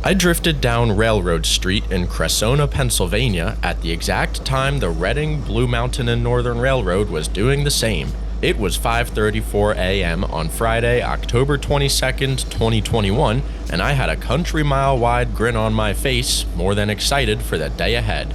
I drifted down Railroad Street in Cressona, Pennsylvania at the exact time the Reading, Blue Mountain, and Northern Railroad was doing the same. It was 5:34 a.m. on Friday, October 22nd, 2021, and I had a country-mile-wide grin on my face, more than excited for the day ahead.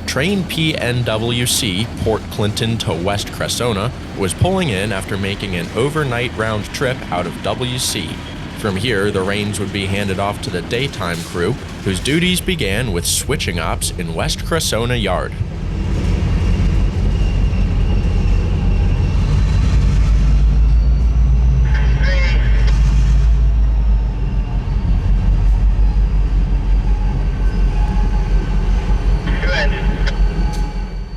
Train PNWC, Port Clinton to West Cressona, was pulling in after making an overnight round trip out of WC. From here, the reins would be handed off to the daytime crew, whose duties began with switching ops in West Cressona Yard.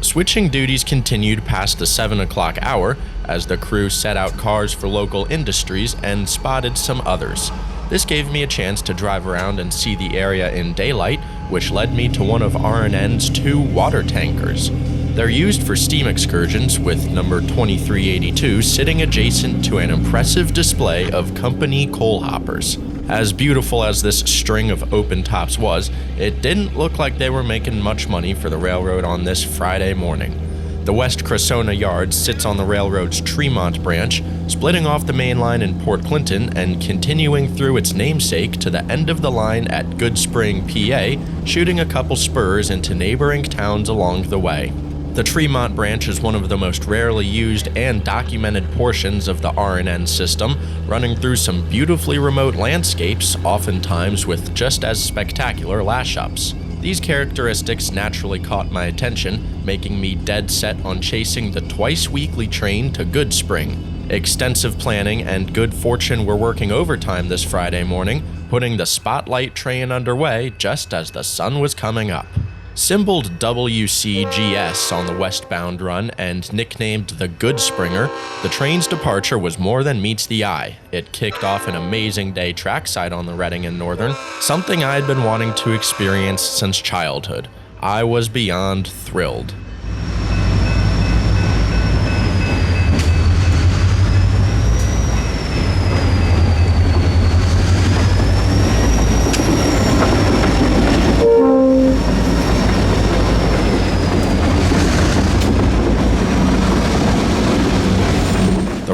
Switching duties continued past the 7 o'clock hour as the crew set out cars for local industries and spotted some others. This gave me a chance to drive around and see the area in daylight, which led me to one of RNN's 2 water tankers. They're used for steam excursions, with number 2382 sitting adjacent to an impressive display of company coal hoppers. As beautiful as this string of open tops was, it didn't look like they were making much money for the railroad on this Friday morning. The West Cressona Yard sits on the railroad's Tremont branch, splitting off the main line in Port Clinton and continuing through its namesake to the end of the line at Goodspringer, PA, shooting a couple spurs into neighboring towns along the way. The Tremont branch is one of the most rarely used and documented portions of the RNN system, running through some beautifully remote landscapes, oftentimes with just as spectacular lash-ups. These characteristics naturally caught my attention, making me dead set on chasing the twice-weekly train to Goodspringer. Extensive planning and good fortune were working overtime this Friday morning, putting the Spotlight train underway just as the sun was coming up. Symboled WCGS on the westbound run and nicknamed the Goodspringer, the train's departure was more than meets the eye. It kicked off an amazing day trackside on the Reading and Northern, something I had been wanting to experience since childhood. I was beyond thrilled.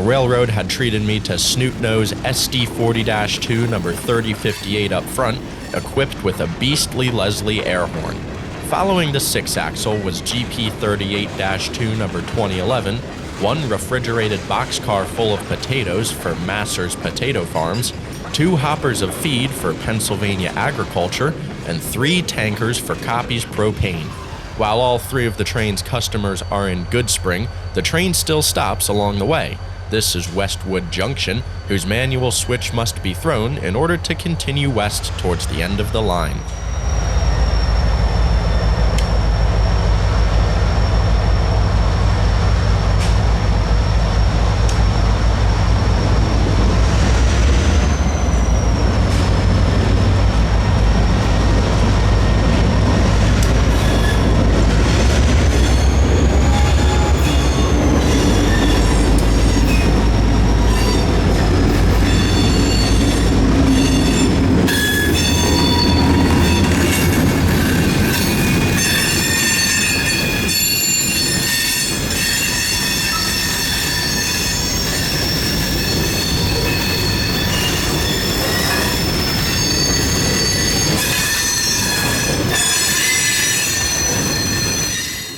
Railroad had treated me to Snoot Nose SD40-2 number 3058 up front, equipped with a beastly Leslie air horn. Following the 6-axle was GP38-2 number 2011, one refrigerated boxcar full of potatoes for Masser's Potato Farms, 2 hoppers of feed for Pennsylvania Agriculture, and 3 tankers for Copies Propane. While all 3 of the train's customers are in Goodspringer, the train still stops along the way. This is Westwood Junction, whose manual switch must be thrown in order to continue west towards the end of the line.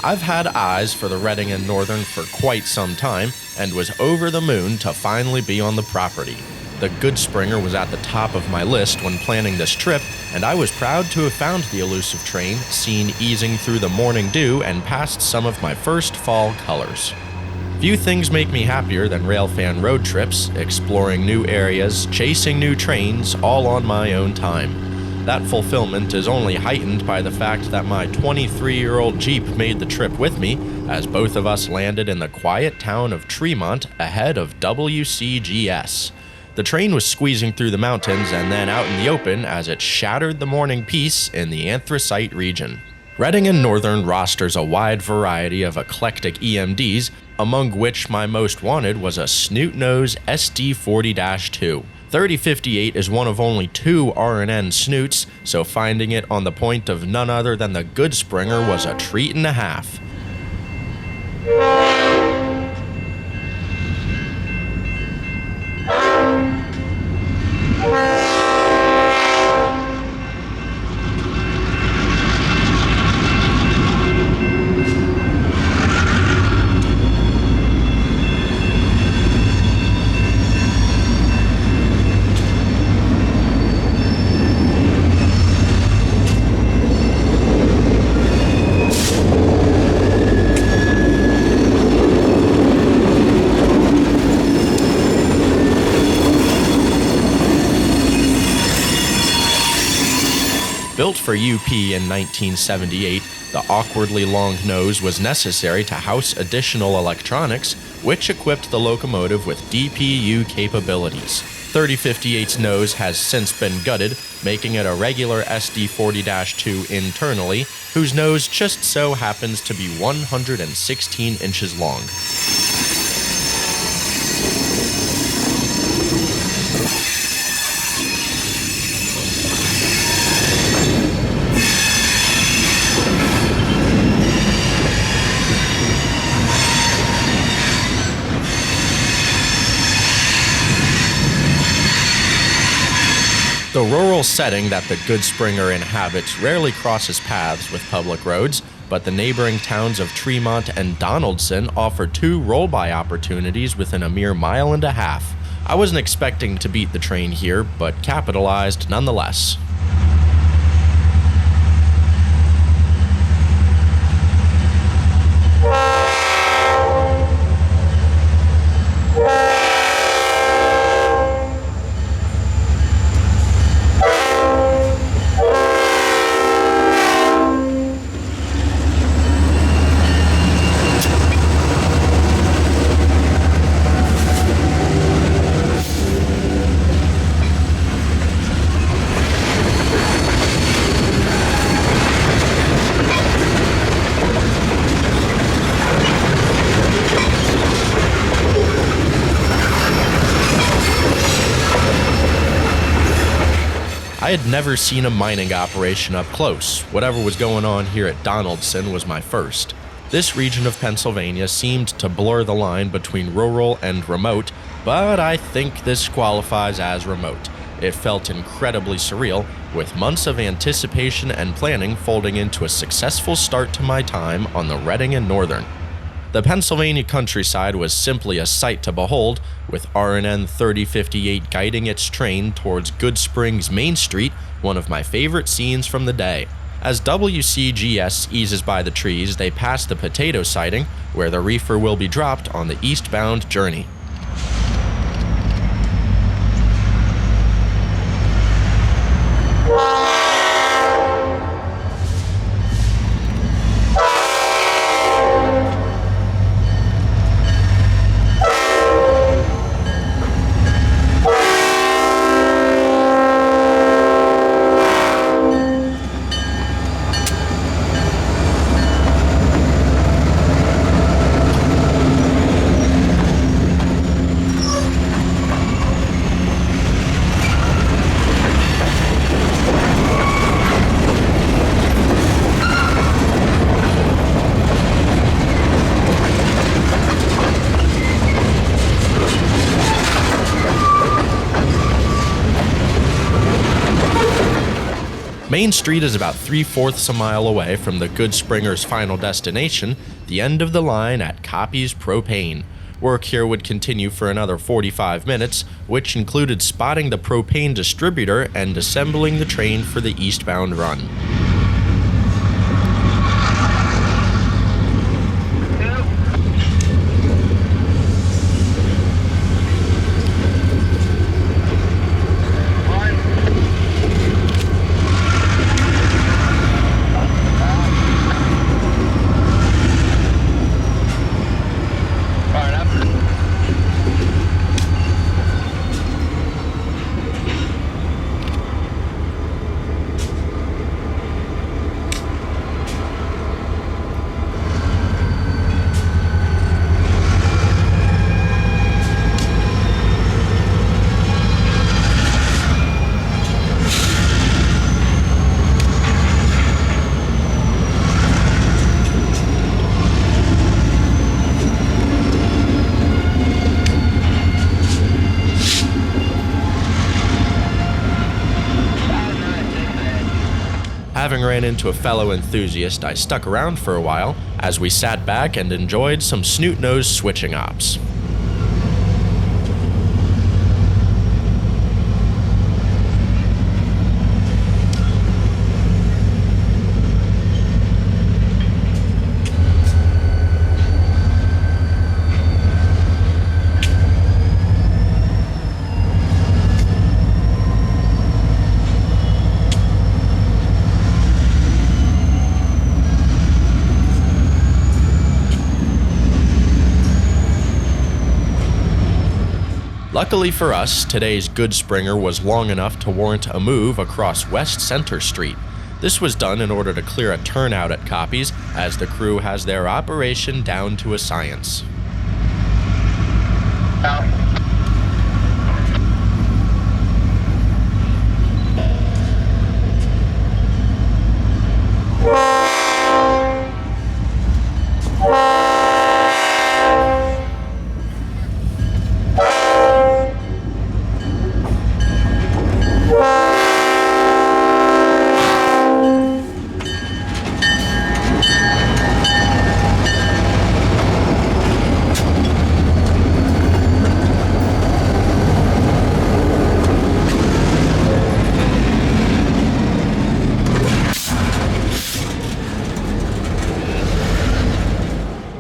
I've had eyes for the Reading and Northern for quite some time, and was over the moon to finally be on the property. The Goodspringer was at the top of my list when planning this trip, and I was proud to have found the elusive train, seen easing through the morning dew and past some of my first fall colors. Few things make me happier than railfan road trips, exploring new areas, chasing new trains, all on my own time. That fulfillment is only heightened by the fact that my 23-year-old Jeep made the trip with me, as both of us landed in the quiet town of Tremont ahead of WCGS. The train was squeezing through the mountains and then out in the open as it shattered the morning peace in the Anthracite region. Reading and Northern rosters a wide variety of eclectic EMDs, among which my most wanted was a Snoot-Nose SD40-2. 3058 is one of only 2 RNN snoots, so finding it on the point of none other than the Goodspringer was a treat and a half. Built for UP in 1978, the awkwardly long nose was necessary to house additional electronics, which equipped the locomotive with DPU capabilities. 3058's nose has since been gutted, making it a regular SD40-2 internally, whose nose just so happens to be 116 inches long. The rural setting that the Goodspringer inhabits rarely crosses paths with public roads, but the neighboring towns of Tremont and Donaldson offer 2 roll-by opportunities within a mere mile and a half. I wasn't expecting to beat the train here, but capitalized nonetheless. I had never seen a mining operation up close. Whatever was going on here at Donaldson was my first. This region of Pennsylvania seemed to blur the line between rural and remote, but I think this qualifies as remote. It felt incredibly surreal, with months of anticipation and planning folding into a successful start to my time on the Reading and Northern. The Pennsylvania countryside was simply a sight to behold, with RNN 3058 guiding its train towards Goodsprings Main Street, one of my favorite scenes from the day. As WCGS eases by the trees, they pass the potato siding, where the reefer will be dropped on the eastbound journey. Main Street is about 3/4 a mile away from the Goodspringer's final destination, the end of the line at Copies Propane. Work here would continue for another 45 minutes, which included spotting the propane distributor and assembling the train for the eastbound run. ran into a fellow enthusiast, I stuck around for a while as we sat back and enjoyed some snoot-nosed switching ops. Luckily for us, today's Goodspringer was long enough to warrant a move across West Center Street. This was done in order to clear a turnout at copies, as the crew has their operation down to a science.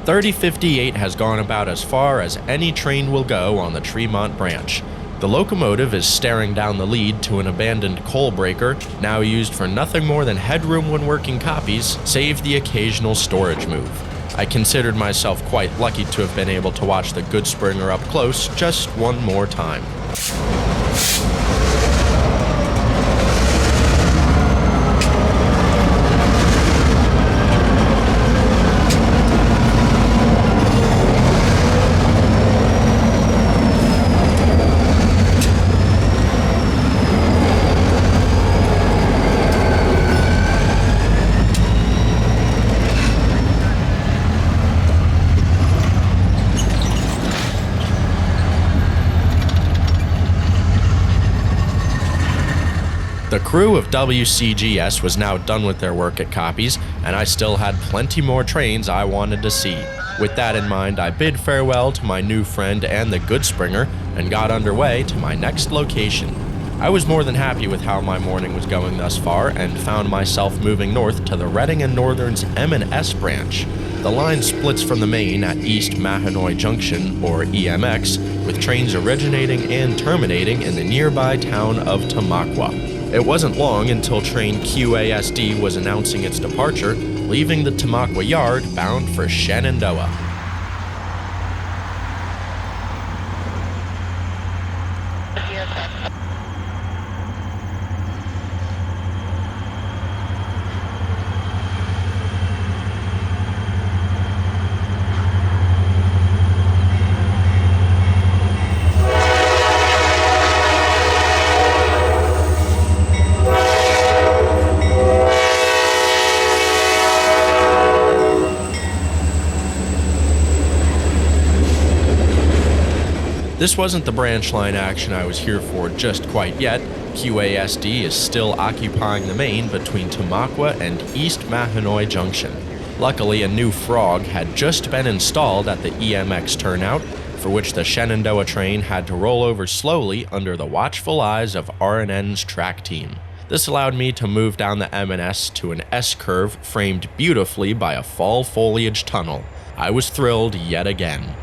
.3058 has gone about as far as any train will go on the Tremont branch. The locomotive is staring down the lead to an abandoned coal breaker, now used for nothing more than headroom when working copies, save the occasional storage move. I considered myself quite lucky to have been able to watch the Goodspringer up close just one more time. The crew of WCGS was now done with their work at copies, and I still had plenty more trains I wanted to see. With that in mind, I bid farewell to my new friend and the Goodspringer, and got underway to my next location. I was more than happy with how my morning was going thus far, and found myself moving north to the Reading and Northern's M&S branch. The line splits from the main at East Mahanoy Junction, or EMX, with trains originating and terminating in the nearby town of Tamaqua. It wasn't long until train QASD was announcing its departure, leaving the Tamaqua yard bound for Shenandoah. This wasn't the branch line action I was here for just quite yet. QASD is still occupying the main between Tamaqua and East Mahanoy Junction. Luckily, a new frog had just been installed at the EMX turnout, for which the Shenandoah train had to roll over slowly under the watchful eyes of RNN's track team. This allowed me to move down the M&S to an S-curve framed beautifully by a fall foliage tunnel. I was thrilled yet again.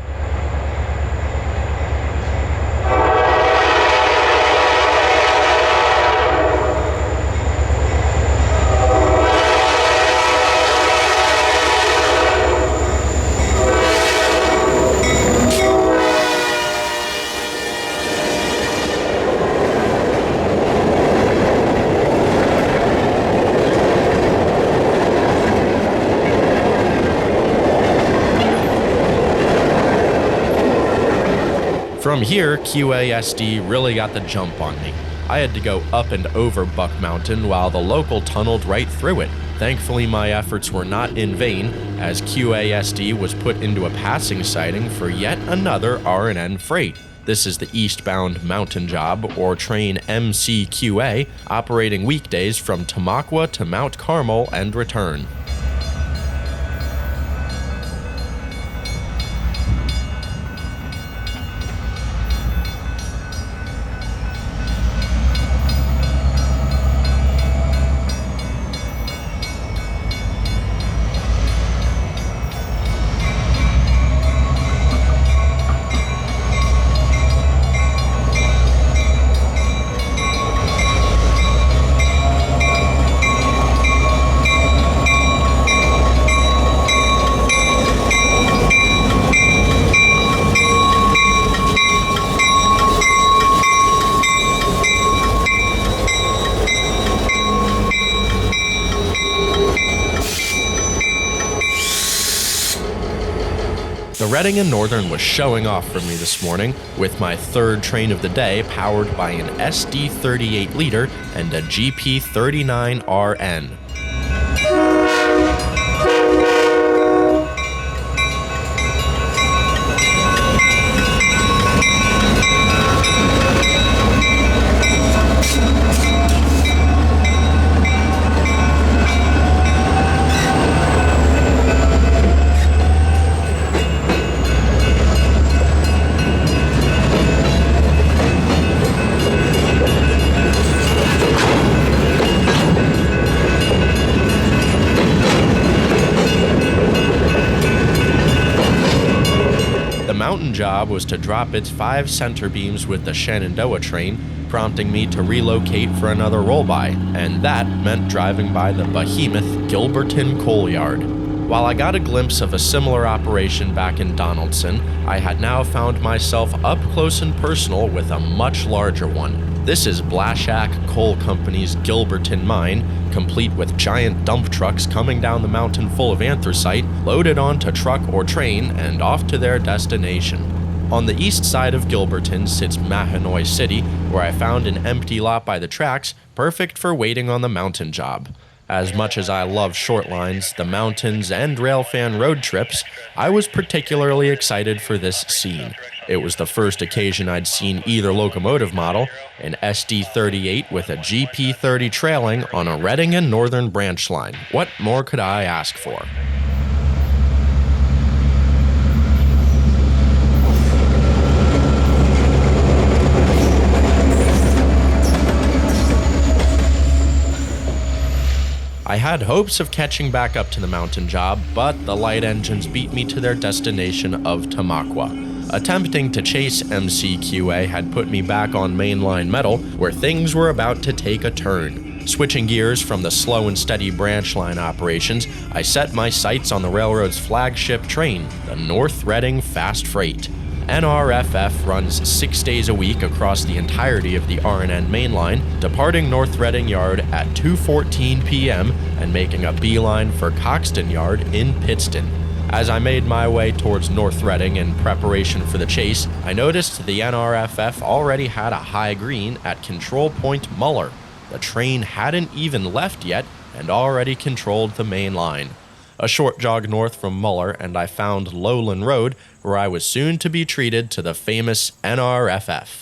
From here, QASD really got the jump on me. I had to go up and over Buck Mountain while the local tunneled right through it. Thankfully, my efforts were not in vain, as QASD was put into a passing sighting for yet another R&N freight. This is the eastbound mountain job, or train MCQA, operating weekdays from Tamaqua to Mount Carmel and return. The Reading and Northern was showing off for me this morning, with my third train of the day powered by an SD38 liter and a GP39RN. The mountain job was to drop its 5 center beams with the Shenandoah train, prompting me to relocate for another roll-by, and that meant driving by the behemoth Gilberton coal yard. While I got a glimpse of a similar operation back in Donaldson, I had now found myself up close and personal with a much larger one. This is Blashack Coal Company's Gilberton mine, complete with giant dump trucks coming down the mountain full of anthracite, loaded onto truck or train, and off to their destination. On the east side of Gilberton sits Mahanoy City, where I found an empty lot by the tracks, perfect for waiting on the mountain job. As much as I love short lines, the mountains, and railfan road trips, I was particularly excited for this scene. It was the first occasion I'd seen either locomotive model, an SD38 with a GP30 trailing on a Reading and Northern branch line. What more could I ask for? I had hopes of catching back up to the mountain job, but the light engines beat me to their destination of Tamaqua. Attempting to chase MCQA had put me back on mainline metal, where things were about to take a turn. Switching gears from the slow and steady branch line operations, I set my sights on the railroad's flagship train, the North Reading Fast Freight. NRFF runs 6 days a week across the entirety of the RNN mainline, departing North Reading Yard at 2:14 p.m. and making a beeline for Coxton Yard in Pittston. As I made my way towards North Reading in preparation for the chase, I noticed the NRFF already had a high green at Control Point Muller. The train hadn't even left yet and already controlled the main line. A short jog north from Muller, and I found Lowland Road, where I was soon to be treated to the famous NRFF.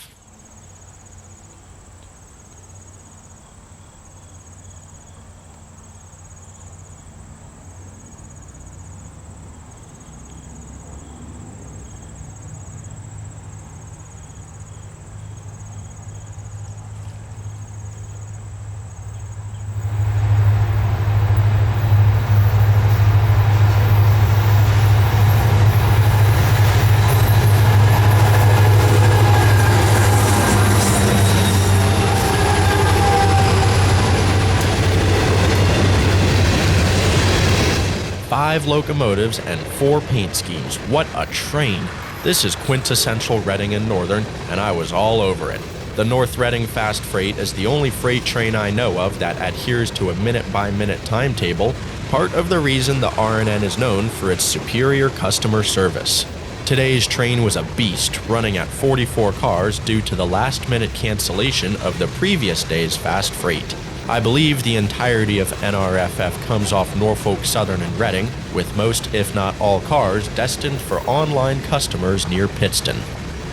Five locomotives and 4 paint schemes. What a train! This is quintessential Reading and Northern, and I was all over it. The North Reading Fast Freight is the only freight train I know of that adheres to a minute-by-minute timetable, part of the reason the RNN is known for its superior customer service. Today's train was a beast, running at 44 cars due to the last-minute cancellation of the previous day's Fast Freight. I believe the entirety of NRFF comes off Norfolk Southern and Reading, with most, if not all, cars destined for online customers near Pittston.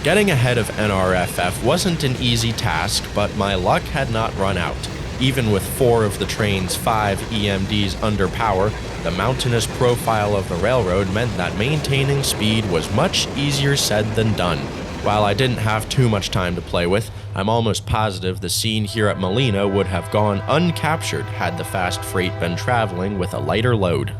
Getting ahead of NRFF wasn't an easy task, but my luck had not run out. Even with 4 of the train's 5 EMDs under power, the mountainous profile of the railroad meant that maintaining speed was much easier said than done. While I didn't have too much time to play with, I'm almost positive the scene here at Molina would have gone uncaptured had the fast freight been traveling with a lighter load.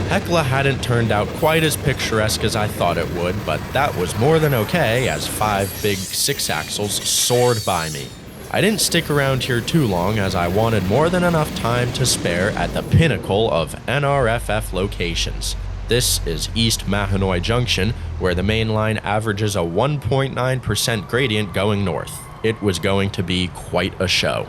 Hecla hadn't turned out quite as picturesque as I thought it would, but that was more than okay as 5 big 6-axles soared by me. I didn't stick around here too long as I wanted more than enough time to spare at the pinnacle of NRFF locations. This is East Mahanoy Junction, where the main line averages a 1.9% gradient going north. It was going to be quite a show.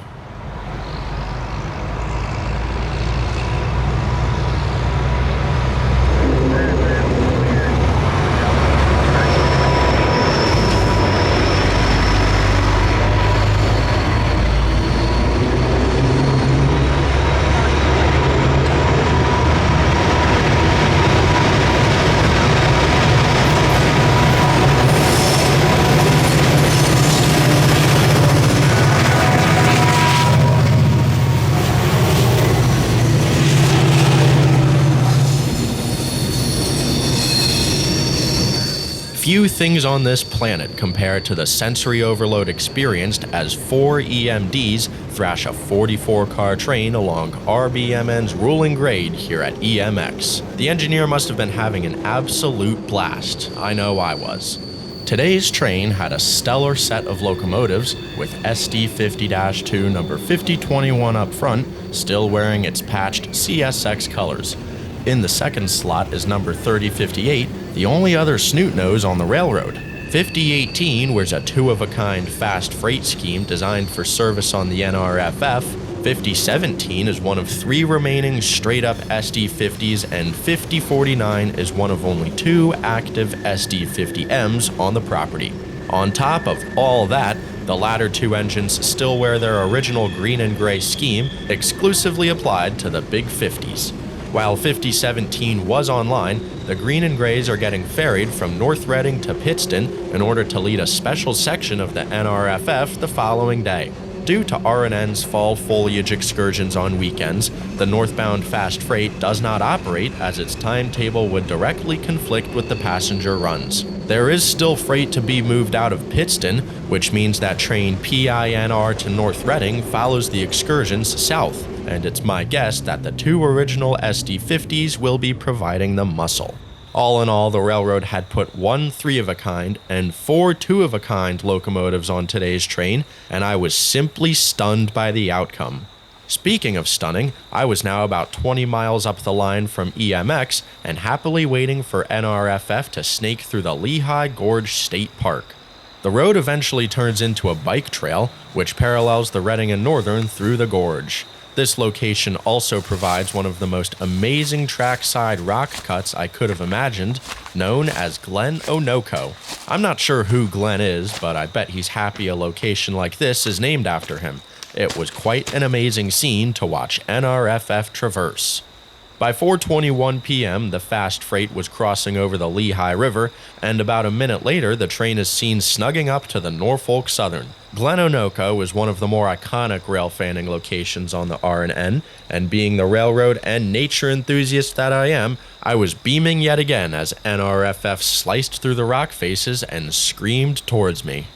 Few things on this planet compare to the sensory overload experienced as 4 EMDs thrash a 44-car train along RBMN's ruling grade here at EMX. The engineer must have been having an absolute blast. I know I was. Today's train had a stellar set of locomotives, with SD50-2 number 5021 up front, still wearing its patched CSX colors. In the second slot is number 3058, the only other snoot nose on the railroad. 5018 wears a 2-of-a-kind fast freight scheme designed for service on the NRFF. 5017 is one of 3 remaining straight-up SD50s, and 5049 is one of only 2 active SD50Ms on the property. On top of all that, the latter 2 engines still wear their original green and gray scheme, exclusively applied to the big 50s. While 5017 was online, the green and grays are getting ferried from North Reading to Pittston in order to lead a special section of the NRFF the following day. Due to RNN's fall foliage excursions on weekends, the northbound fast freight does not operate as its timetable would directly conflict with the passenger runs. There is still freight to be moved out of Pittston, which means that train PINR to North Reading follows the excursions south, and it's my guess that the 2 original SD50s will be providing the muscle. All in all, the railroad had put 1 3-of-a-kind and 4 2-of-a-kind locomotives on today's train, and I was simply stunned by the outcome. Speaking of stunning, I was now about 20 miles up the line from EMX and happily waiting for NRFF to snake through the Lehigh Gorge State Park. The road eventually turns into a bike trail, which parallels the Reading and Northern through the gorge. This location also provides one of the most amazing trackside rock cuts I could have imagined, known as Glenonoco. I'm not sure who Glenn is, but I bet he's happy a location like this is named after him. It was quite an amazing scene to watch NRFF traverse. By 4:21 p.m., the fast freight was crossing over the Lehigh River, and about a minute later, the train is seen snugging up to the Norfolk Southern. Glenonoco is one of the more iconic railfanning locations on the RNN, and being the railroad and nature enthusiast that I am, I was beaming yet again as NRFF sliced through the rock faces and screamed towards me.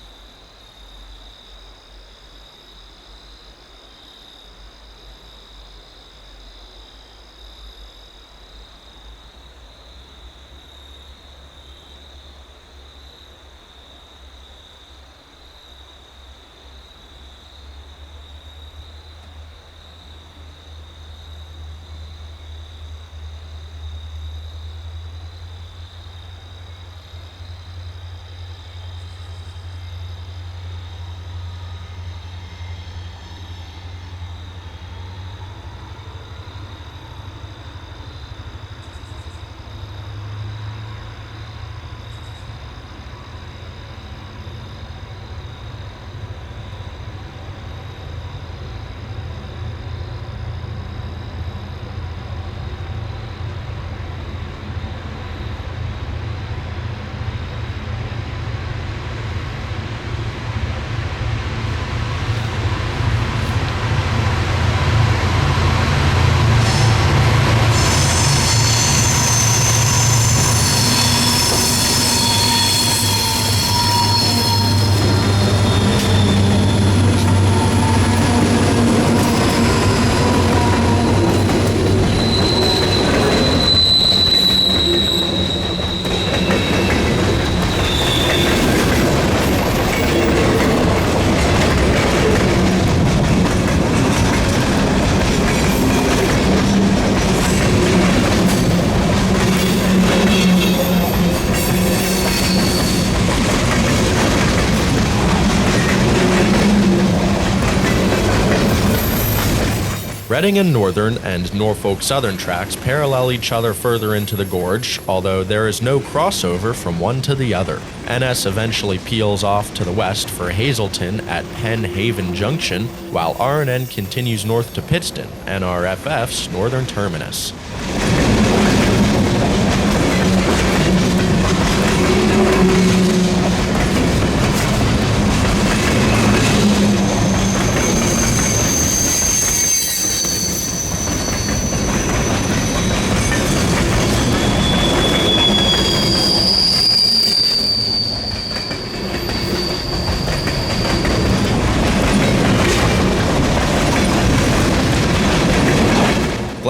Reading and Northern and Norfolk Southern tracks parallel each other further into the gorge, although there is no crossover from one to the other. NS eventually peels off to the west for Hazelton at Penn Haven Junction, while RNN continues north to Pittston, NRFF's northern terminus.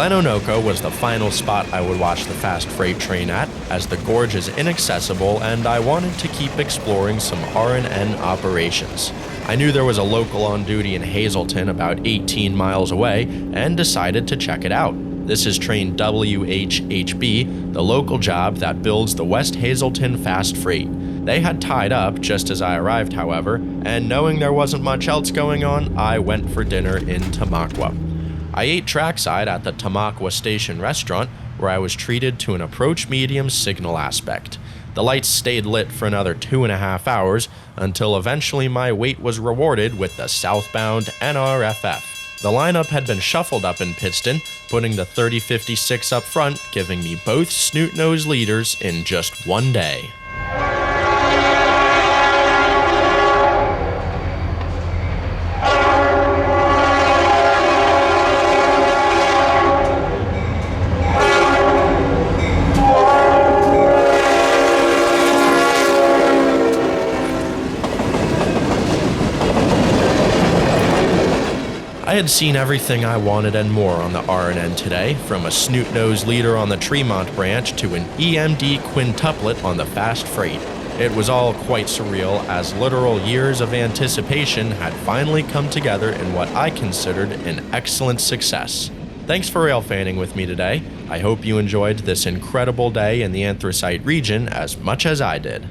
Glenonoco was the final spot I would watch the fast freight train at, as the gorge is inaccessible and I wanted to keep exploring some RNN operations. I knew there was a local on duty in Hazelton about 18 miles away and decided to check it out. This is train WHHB, the local job that builds the West Hazelton fast freight. They had tied up just as I arrived, however, and knowing there wasn't much else going on, I went for dinner in Tamaqua. I ate trackside at the Tamaqua Station restaurant, where I was treated to an approach medium signal aspect. The lights stayed lit for another 2.5 hours, until eventually my wait was rewarded with the Southbound NRFF. The lineup had been shuffled up in Pittston, putting the 3056 up front, giving me both snoot-nosed leaders in just one day. I had seen everything I wanted and more on the RNN today, from a snoot-nosed leader on the Tremont branch to an EMD quintuplet on the fast freight. It was all quite surreal, as literal years of anticipation had finally come together in what I considered an excellent success. Thanks for railfanning with me today. I hope you enjoyed this incredible day in the Anthracite region as much as I did.